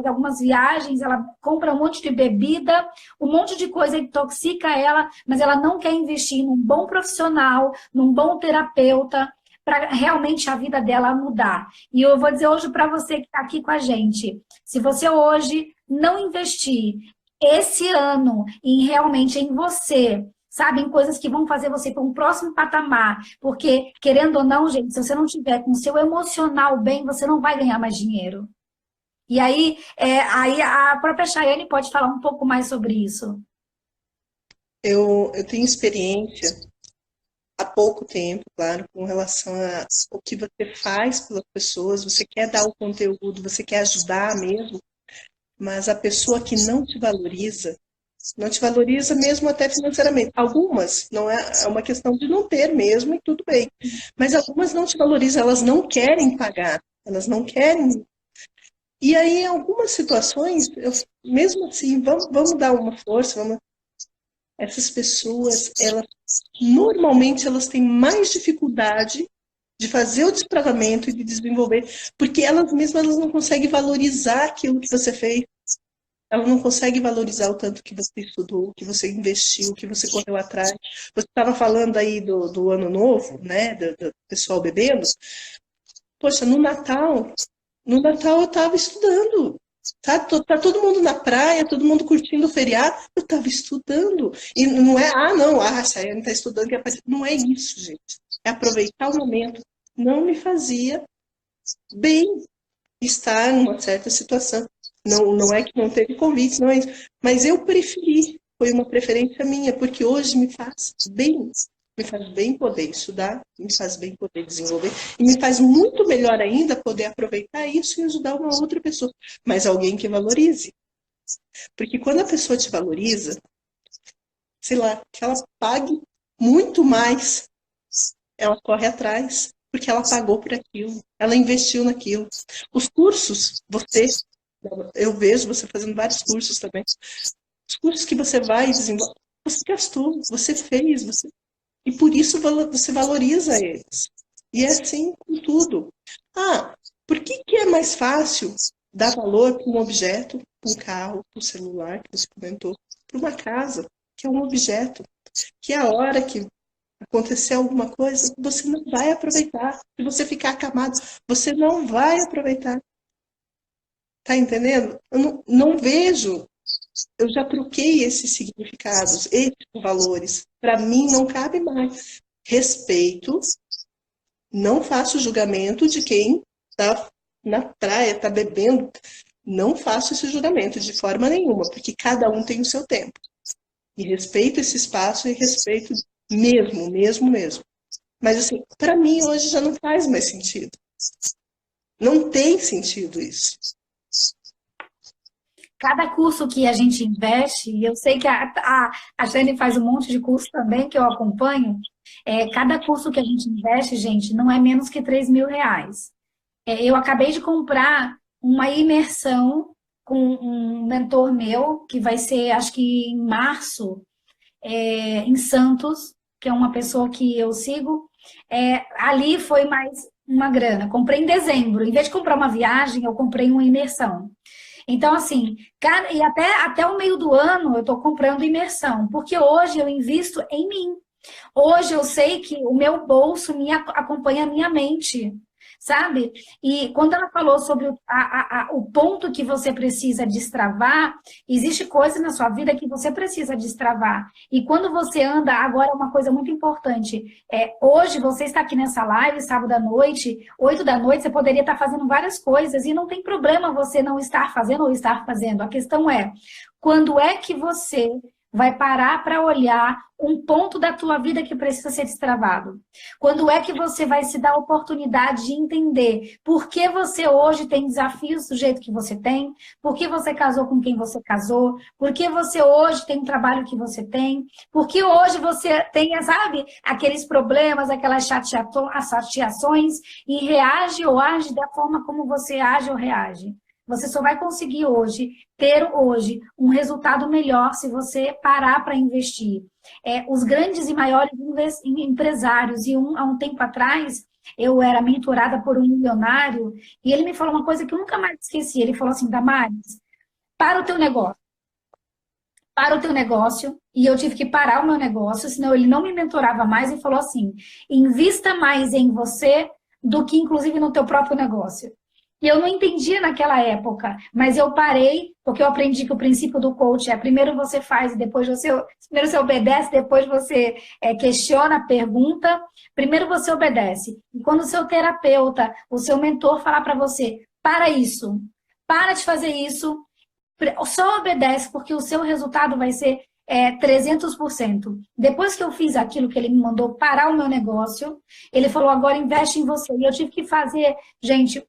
algumas viagens, ela compra um monte de bebida, um monte de coisa intoxica ela, mas ela não quer investir num bom profissional, num bom terapeuta, para realmente a vida dela mudar. E eu vou dizer hoje para você que está aqui com a gente, se você hoje não investir esse ano realmente em você, sabe, em coisas que vão fazer você para um próximo patamar, porque, querendo ou não, gente, se você não tiver com o seu emocional bem, você não vai ganhar mais dinheiro. E aí a própria Chayane pode falar um pouco mais sobre isso. Eu tenho experiência há pouco tempo, claro, com relação ao que você faz pelas pessoas, você quer dar o conteúdo, você quer ajudar mesmo, mas a pessoa que não te valoriza mesmo até financeiramente. Algumas, não é uma questão de não ter mesmo e tudo bem, mas algumas não te valorizam, elas não querem pagar, elas não querem. E aí, em algumas situações, mesmo assim, vamos dar uma força, essas pessoas, normalmente elas têm mais dificuldade de fazer o destravamento e de desenvolver, porque elas mesmas elas não conseguem valorizar aquilo que você fez. Ela não consegue valorizar o tanto que você estudou, que você investiu, que você correu atrás. Você estava falando aí do ano novo, né? Do pessoal bebendo. Poxa, no Natal eu estava estudando. Tá todo mundo na praia, todo mundo curtindo o feriado. Eu estava estudando. E não é, não, a Chayane está estudando. Não é isso, gente. É aproveitar o momento. Não me fazia bem estar numa certa situação. Não é que não teve convite, não é isso. Mas eu preferi, foi uma preferência minha, porque hoje me faz bem. Me faz bem poder estudar, me faz bem poder desenvolver, e me faz muito melhor ainda poder aproveitar isso e ajudar uma outra pessoa, mas alguém que valorize. Porque quando a pessoa te valoriza, sei lá, que ela pague muito mais, ela corre atrás, porque ela pagou por aquilo, ela investiu naquilo. Os cursos, eu vejo você fazendo vários cursos também, os cursos que você vai desenvolver, você gastou, você fez, e por isso você valoriza eles. E é assim com tudo. Por que é mais fácil dar valor para um objeto, para um carro, para um celular, que você comentou, para uma casa, que é um objeto, que a hora que acontecer alguma coisa, você não vai aproveitar. Se você ficar acamado, você não vai aproveitar. Tá entendendo? Eu não vejo. Eu já troquei esses significados, esses valores. Para mim, não cabe mais. Respeito, não faço julgamento de quem está na praia, está bebendo. Não faço esse julgamento de forma nenhuma, porque cada um tem o seu tempo. E respeito esse espaço e respeito mesmo. Mas, assim, para mim, hoje já não faz mais sentido. Não tem sentido isso. Cada curso que a gente investe, e eu sei que a Jane faz um monte de curso também, que eu acompanho, cada curso que a gente investe, gente, não é menos que R$ 3.000. Eu acabei de comprar uma imersão com um mentor meu, que vai ser, acho que em março, em Santos, que é uma pessoa que eu sigo. Ali foi mais uma grana. Comprei em dezembro. Em vez de comprar uma viagem, eu comprei uma imersão. Então, assim, e até o meio do ano eu estou comprando imersão, porque hoje eu invisto em mim. Hoje eu sei que o meu bolso acompanha a minha mente, sabe? E quando ela falou sobre o ponto que você precisa destravar, existe coisa na sua vida que você precisa destravar. E quando você anda, agora uma coisa muito importante, hoje você está aqui nessa live, sábado à noite, 8 da noite, você poderia estar fazendo várias coisas e não tem problema você não estar fazendo ou estar fazendo. A questão é, quando é que você vai parar para olhar um ponto da tua vida que precisa ser destravado? Quando é que você vai se dar a oportunidade de entender por que você hoje tem desafios do jeito que você tem, por que você casou com quem você casou, por que você hoje tem o trabalho que você tem, por que hoje você tem, sabe, aqueles problemas, aquelas chateações e reage ou age da forma como você age ou reage. Você só vai conseguir ter hoje um resultado melhor se você parar para investir. Os grandes e maiores empresários, e há um tempo atrás, eu era mentorada por um milionário, e ele me falou uma coisa que eu nunca mais esqueci. Ele falou assim, Damares, para o teu negócio. Para o teu negócio, e eu tive que parar o meu negócio, senão ele não me mentorava mais, e falou assim, invista mais em você do que, inclusive, no teu próprio negócio. E eu não entendia naquela época, mas eu parei, porque eu aprendi que o princípio do coach é primeiro você faz, depois primeiro você obedece, depois você questiona, pergunta, primeiro você obedece. E quando o seu terapeuta, o seu mentor falar para você, para isso, para de fazer isso, só obedece, porque o seu resultado vai ser 300%. Depois que eu fiz aquilo que ele me mandou parar o meu negócio, ele falou, agora investe em você. E eu tive que fazer, gente,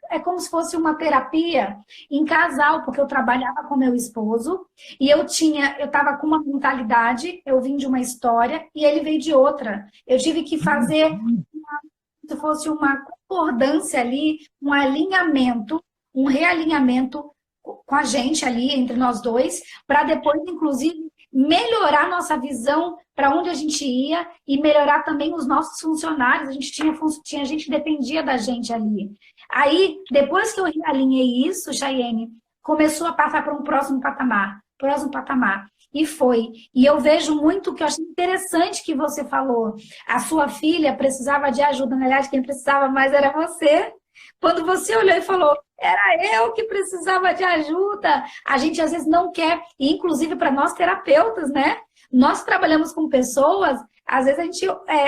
é como se fosse uma terapia em casal, porque eu trabalhava com meu esposo e eu estava com uma mentalidade, eu vim de uma história e ele veio de outra. Eu tive que fazer se fosse uma concordância ali, um alinhamento, um realinhamento com a gente ali, entre nós dois, para depois, inclusive, melhorar nossa visão para onde a gente ia e melhorar também os nossos funcionários. A gente tinha gente que dependia da gente ali. Aí, depois que eu realinhei isso, Chayane, começou a passar para um próximo patamar. E foi. E eu vejo muito que eu achei interessante que você falou. A sua filha precisava de ajuda. Na verdade, quem precisava mais era você. Quando você olhou e falou, era eu que precisava de ajuda. A gente às vezes não quer, e inclusive para nós terapeutas, né? Nós trabalhamos com pessoas, às vezes a gente,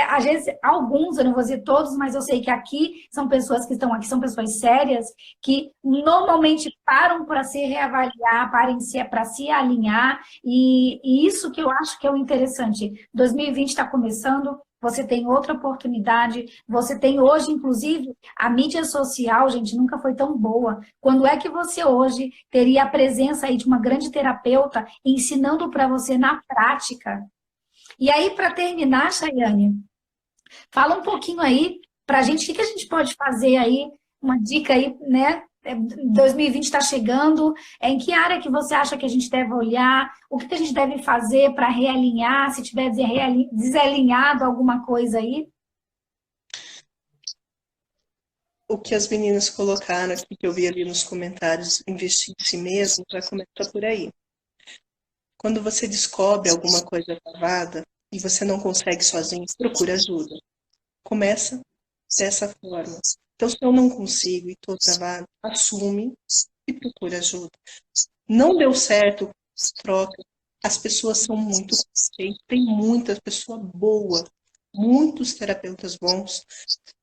às vezes alguns, eu não vou dizer todos, mas eu sei que aqui são pessoas que estão aqui, são pessoas sérias, que normalmente param para se reavaliar, para se alinhar, e isso que eu acho que é o interessante. 2020 está começando, você tem outra oportunidade, você tem hoje, inclusive, a mídia social, gente, nunca foi tão boa. Quando é que você hoje teria a presença aí de uma grande terapeuta ensinando para você na prática? E aí, para terminar, Chayane, fala um pouquinho aí para a gente, o que a gente pode fazer aí, uma dica aí, né? 2020 está chegando, em que área que você acha que a gente deve olhar, o que a gente deve fazer para realinhar, se tiver desalinhado alguma coisa aí? O que as meninas colocaram aqui, que eu vi ali nos comentários, investir em si mesmo, já começa por aí. Quando você descobre alguma coisa travada e você não consegue sozinho, procura ajuda. Começa dessa forma. Então, se eu não consigo e estou travado, assume e procura ajuda. Não deu certo, troca. As pessoas são muito competentes, tem muita pessoa boa, muitos terapeutas bons.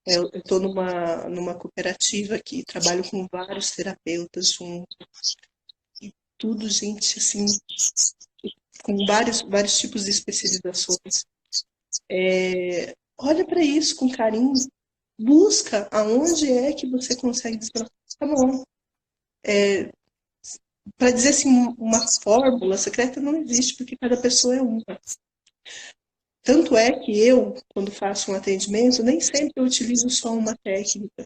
Eu estou numa cooperativa que trabalho com vários terapeutas juntos. E tudo, gente, assim, com vários tipos de especializações. Olha para isso com carinho. Busca aonde é que você consegue desbravar. Tá bom. Para dizer assim, uma fórmula secreta não existe, porque cada pessoa é uma. Tanto é que eu, quando faço um atendimento, nem sempre eu utilizo só uma técnica.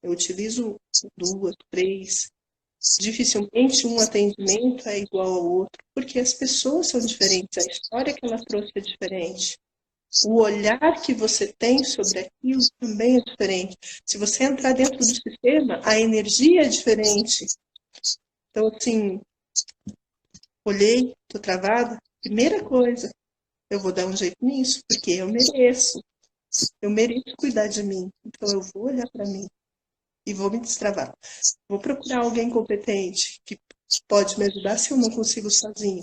Eu utilizo duas, três. Dificilmente um atendimento é igual ao outro, porque as pessoas são diferentes, a história que ela trouxe é diferente. O olhar que você tem sobre aquilo também é diferente. Se você entrar dentro do sistema, a energia é diferente. Então, assim, olhei, tô travada, primeira coisa, eu vou dar um jeito nisso, porque eu mereço. Eu mereço cuidar de mim. Então, eu vou olhar para mim e vou me destravar. Vou procurar alguém competente que pode me ajudar se eu não consigo sozinho.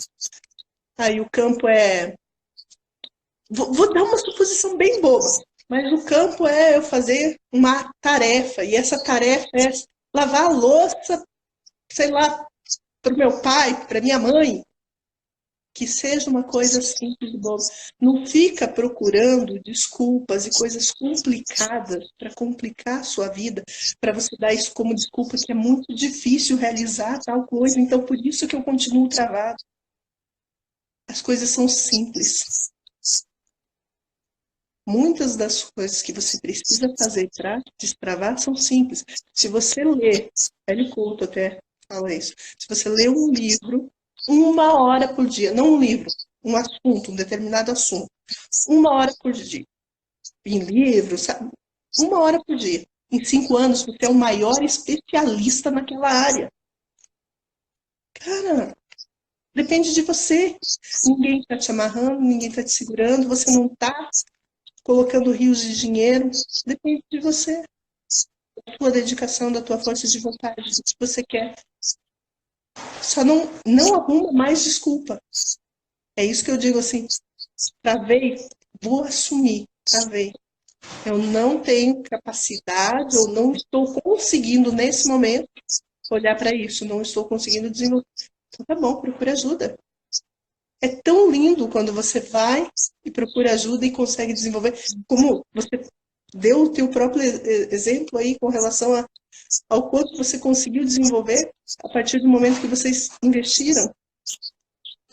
Aí o campo é... Vou dar uma suposição bem boba, mas o campo é eu fazer uma tarefa, e essa tarefa é lavar a louça, sei lá, para o meu pai, para minha mãe, que seja uma coisa simples e boba. Não fica procurando desculpas e coisas complicadas para complicar a sua vida, para você dar isso como desculpa que é muito difícil realizar tal coisa, então por isso que eu continuo travado. As coisas são simples. Muitas das coisas que você precisa fazer para destravar são simples. Se você lê, Hélio Couto até fala isso, se você lê um livro 1 hora por dia, não um livro, um assunto, um determinado assunto, 1 hora por dia, em livro, sabe? 1 hora por dia. Em 5 anos, você é o maior especialista naquela área. Cara, depende de você. Ninguém está te amarrando, ninguém está te segurando, você não está colocando rios de dinheiro, depende de você, da tua dedicação, da tua força de vontade, do que você quer. Só não arruma mais desculpa. É isso que eu digo assim, travei, vou assumir, travei. Eu não tenho capacidade, ou não estou conseguindo nesse momento olhar para isso, não estou conseguindo desenvolver. Então tá bom, procura ajuda. É tão lindo quando você vai e procura ajuda e consegue desenvolver, como você deu o teu próprio exemplo aí com relação ao quanto você conseguiu desenvolver a partir do momento que vocês investiram.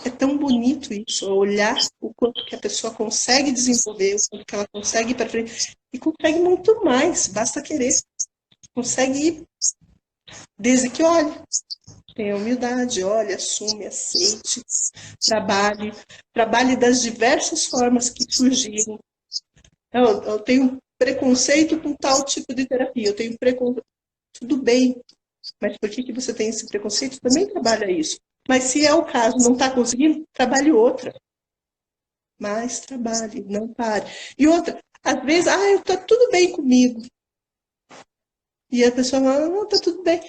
É tão bonito isso, olhar o quanto que a pessoa consegue desenvolver, o quanto que ela consegue ir para frente, e consegue muito mais, basta querer. Consegue ir desde que olhe. Tenha humildade, olhe, assume, aceite, trabalhe das diversas formas que surgirem. Eu tenho preconceito com tal tipo de terapia, eu tenho preconceito. Tudo bem, mas por que você tem esse preconceito? Também trabalha isso. Mas se é o caso, não está conseguindo, trabalhe outra. Mas trabalhe, não pare. E outra, às vezes, está tudo bem comigo. E a pessoa fala, não, tá tudo bem.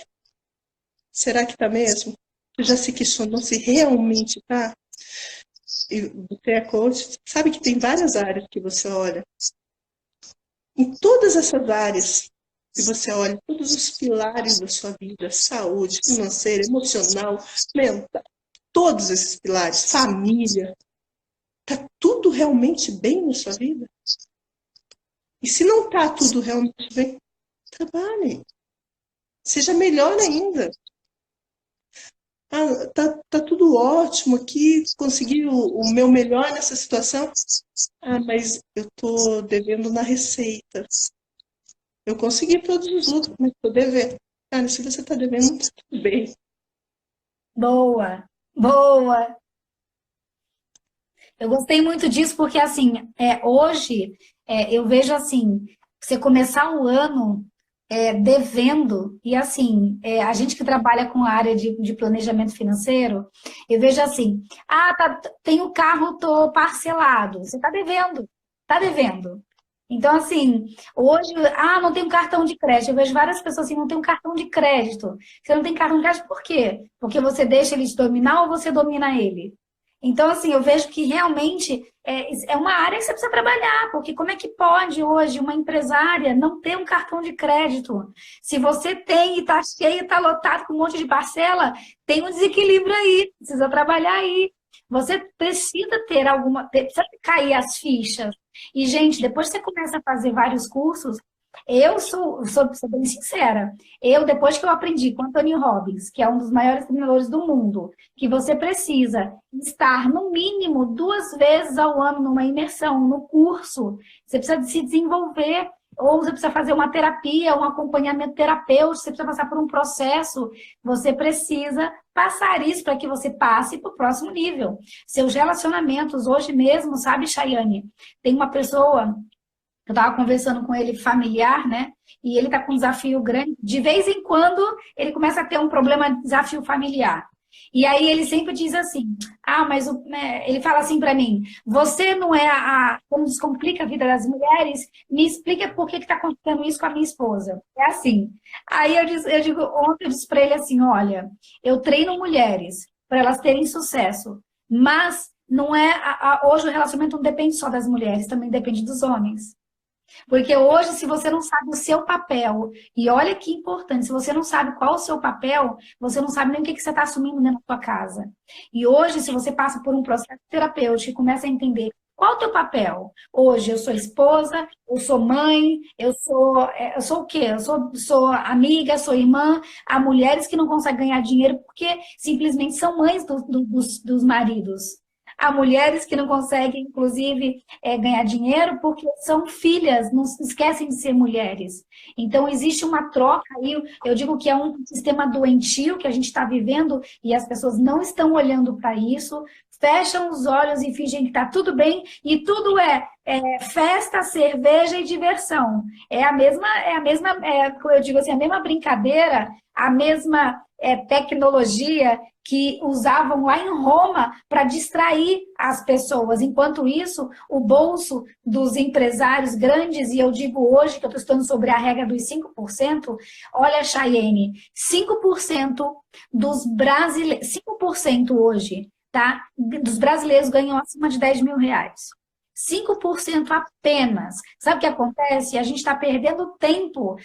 Será que tá mesmo? Tu já se questionou se realmente tá? E você é coach, sabe que tem várias áreas que você olha. Em todas essas áreas que você olha, todos os pilares da sua vida, saúde, financeira, emocional, mental, todos esses pilares, família, tá tudo realmente bem na sua vida? E se não tá tudo realmente bem, trabalhe. Seja melhor ainda. Ah, tá tudo ótimo aqui, consegui o meu melhor nessa situação. Ah, mas eu tô devendo na receita. Eu consegui todos os lucros, mas tô devendo. Cara, se você tá devendo, tá tudo bem. Boa, boa. Eu gostei muito disso porque, assim, hoje eu vejo assim, você começar o ano devendo, e assim, a gente que trabalha com a área de planejamento financeiro, eu vejo assim, tem o carro, tô parcelado, você tá devendo, tá devendo. Então, assim, hoje, não tem um cartão de crédito. Eu vejo várias pessoas assim, não tem um cartão de crédito. Você não tem cartão de crédito por quê? Porque você deixa ele te dominar ou você domina ele? Então, assim, eu vejo que realmente é uma área que você precisa trabalhar, porque como é que pode hoje uma empresária não ter um cartão de crédito? Se você tem e está cheio, está lotado com um monte de parcela, tem um desequilíbrio aí, precisa trabalhar aí. Você precisa ter precisa cair as fichas. E, gente, depois que você começa a fazer vários cursos, eu sou bem sincera, depois que eu aprendi com Anthony Robbins, que é um dos maiores treinadores do mundo, que você precisa estar no mínimo 2 vezes ao ano numa imersão, no curso. Você precisa se desenvolver, ou você precisa fazer uma terapia, um acompanhamento terapêutico, você precisa passar por um processo. Você precisa passar isso para que você passe para o próximo nível. Seus relacionamentos, hoje mesmo, sabe, Chayane? Tem uma pessoa, eu estava conversando com ele familiar, né? E ele está com um desafio grande. De vez em quando, ele começa a ter um problema de desafio familiar. E aí ele sempre diz assim, ele fala assim para mim, você não é como descomplica a vida das mulheres, me explica por que está acontecendo isso com a minha esposa. É assim. Aí ontem eu disse para ele assim, olha, eu treino mulheres para elas terem sucesso, mas não é, hoje o relacionamento não depende só das mulheres, também depende dos homens. Porque hoje, se você não sabe o seu papel, e olha que importante, se você não sabe qual o seu papel, você não sabe nem o que você está assumindo dentro da sua casa. E hoje, se você passa por um processo terapêutico e começa a entender qual o teu papel? Hoje, eu sou esposa, eu sou mãe, eu sou o quê? Eu sou amiga, sou irmã. Há mulheres que não conseguem ganhar dinheiro porque simplesmente são mães dos maridos. Há mulheres que não conseguem, inclusive, ganhar dinheiro porque são filhas, não se esquecem de ser mulheres. Então, existe uma troca aí. Eu digo que é um sistema doentio que a gente está vivendo e as pessoas não estão olhando para isso, fecham os olhos e fingem que está tudo bem e tudo é festa, cerveja e diversão. Eu digo assim, a mesma brincadeira, a mesma tecnologia que usavam lá em Roma para distrair as pessoas. Enquanto isso, o bolso dos empresários grandes, e eu digo hoje que eu estou estudando sobre a regra dos 5%, olha, Chayene, 5% dos brasileiros, 5% hoje, tá? Dos brasileiros ganham acima de 10 mil reais. 5% apenas. Sabe o que acontece? A gente está perdendo tempo.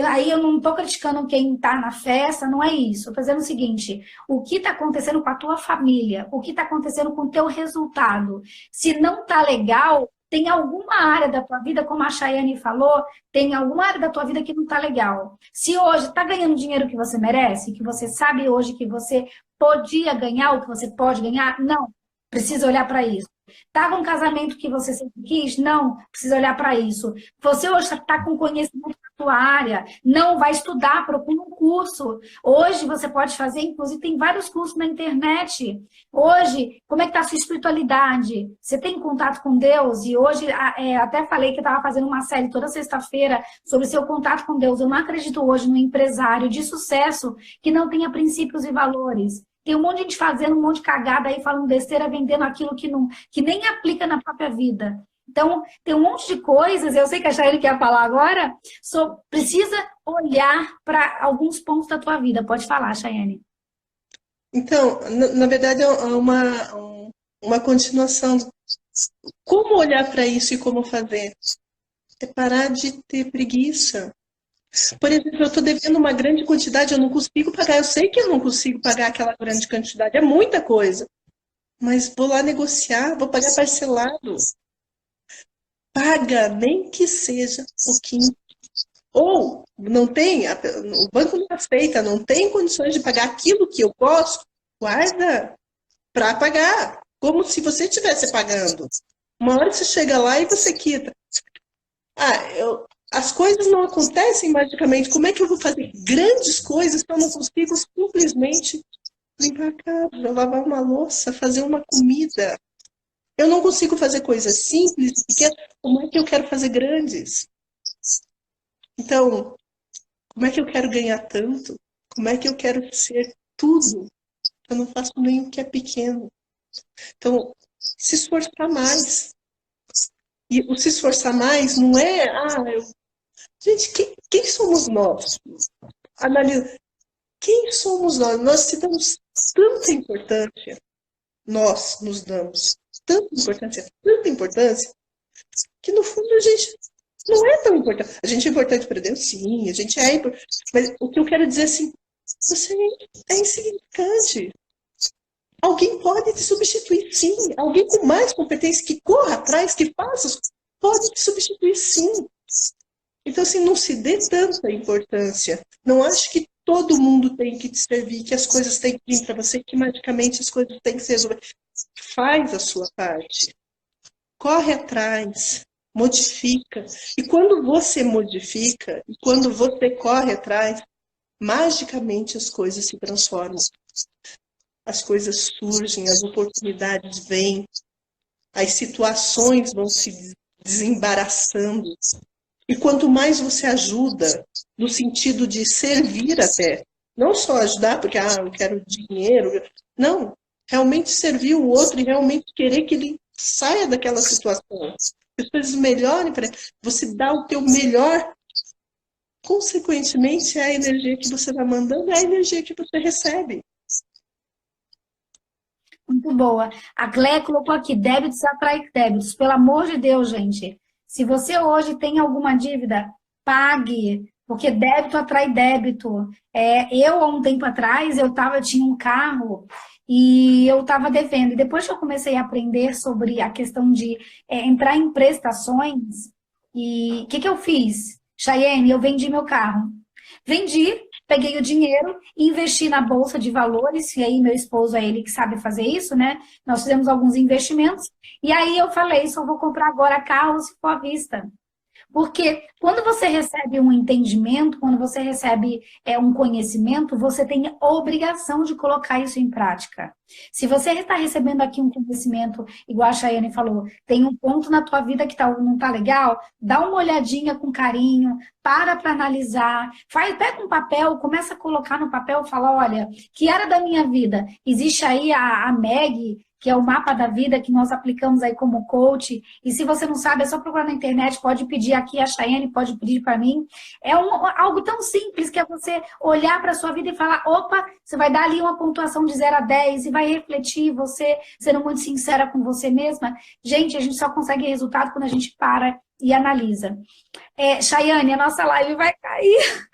Aí eu não estou criticando quem está na festa, não é isso. Estou dizendo o seguinte, o que está acontecendo com a tua família? O que está acontecendo com o teu resultado? Se não está legal, tem alguma área da tua vida, como a Chayane falou, tem alguma área da tua vida que não está legal. Se hoje está ganhando dinheiro que você merece, que você sabe hoje que você podia ganhar, ou que você pode ganhar, não. Precisa olhar para isso. Estava um casamento que você sempre quis? Não, precisa olhar para isso. Você hoje está com conhecimento da sua área, não vai estudar, procura um curso. Hoje você pode fazer, inclusive tem vários cursos na internet. Hoje, como é que está a sua espiritualidade? Você tem contato com Deus? E hoje, até falei que eu estava fazendo uma série toda sexta-feira sobre seu contato com Deus. Eu não acredito hoje num empresário de sucesso que não tenha princípios e valores. Tem um monte de gente fazendo um monte de cagada aí, falando besteira, vendendo aquilo que nem aplica na própria vida. Então, tem um monte de coisas, eu sei que a Chayane quer falar agora, precisa olhar para alguns pontos da tua vida. Pode falar, Chayane. Então, na verdade, é uma continuação. Como olhar para isso e como fazer? É parar de ter preguiça. Por exemplo, eu estou devendo uma grande quantidade, eu não consigo pagar. Eu sei que eu não consigo pagar aquela grande quantidade, é muita coisa. Mas vou lá negociar, vou pagar parcelado. Paga, nem que seja pouquinho. Ou não tem, o banco não aceita, não tem condições de pagar aquilo que eu gosto, guarda para pagar, como se você estivesse pagando. Uma hora você chega lá e você quita. As coisas não acontecem magicamente. Como é que eu vou fazer grandes coisas se eu não consigo simplesmente limpar a casa, lavar uma louça, fazer uma comida? Eu não consigo fazer coisas simples e pequenas. Como é que eu quero fazer grandes? Então, como é que eu quero ganhar tanto? Como é que eu quero ser tudo? Eu não faço nem o que é pequeno. Então, se esforçar mais. E o se esforçar mais não é... Gente, quem somos nós? Analisa. Quem somos nós? Nós te damos tanta importância. Nós nos damos tanta importância, que no fundo a gente não é tão importante. A gente é importante para Deus, sim, a gente é importante. Mas o que eu quero dizer é assim, você é insignificante. Alguém pode te substituir, sim. Alguém com mais competência, que corra atrás, que faça, pode te substituir, sim. Então, assim, não se dê tanta importância. Não ache que todo mundo tem que te servir, que as coisas têm que vir para você, que magicamente as coisas têm que ser resolvidas. Faz a sua parte. Corre atrás. Modifica. E quando você modifica, e quando você corre atrás, magicamente as coisas se transformam. As coisas surgem, as oportunidades vêm, as situações vão se desembaraçando. E quanto mais você ajuda, no sentido de servir até, não só ajudar porque eu quero dinheiro, não, realmente servir o outro e realmente querer que ele saia daquela situação, que as coisas melhorem para você dar o teu melhor, consequentemente é a energia que você vai mandando, é a energia que você recebe. Muito boa. A Clé colocou aqui, débitos atrai débitos. Pelo amor de Deus, gente. Se você hoje tem alguma dívida, pague, porque débito atrai débito. Eu, há um tempo atrás, eu tinha um carro e eu estava devendo. E depois que eu comecei a aprender sobre a questão de entrar em prestações, e o que eu fiz? Chayane, eu vendi meu carro. Vendi, peguei o dinheiro e investi na bolsa de valores, e aí meu esposo é ele que sabe fazer isso, né? Nós fizemos alguns investimentos, e aí eu falei, só vou comprar agora carro se for à vista. Porque quando você recebe um entendimento, quando você recebe um conhecimento, você tem a obrigação de colocar isso em prática. Se você está recebendo aqui um conhecimento, igual a Chayane falou, tem um ponto na tua vida que não está legal, dá uma olhadinha com carinho, para analisar, pega um papel, começa a colocar no papel e fala, olha, que área da minha vida? Existe aí a Meg, que é o mapa da vida que nós aplicamos aí como coach, e se você não sabe, é só procurar na internet, pode pedir aqui, a Chayane pode pedir para mim. É algo tão simples que é você olhar para a sua vida e falar, opa, você vai dar ali uma pontuação de 0 a 10 e vai refletir, você sendo muito sincera com você mesma. Gente, a gente só consegue resultado quando a gente para e analisa. Chayane, a nossa live vai cair,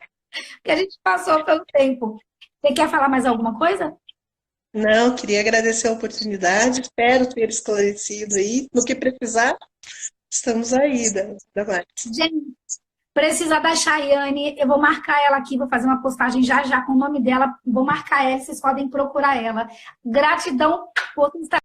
porque a gente passou pelo tempo. Você quer falar mais alguma coisa? Não, queria agradecer a oportunidade, espero ter esclarecido aí. No que precisar, estamos aí, da Mari. Gente, precisa da Chayane, eu vou marcar ela aqui, vou fazer uma postagem já com o nome dela, vou marcar ela, vocês podem procurar ela. Gratidão por estar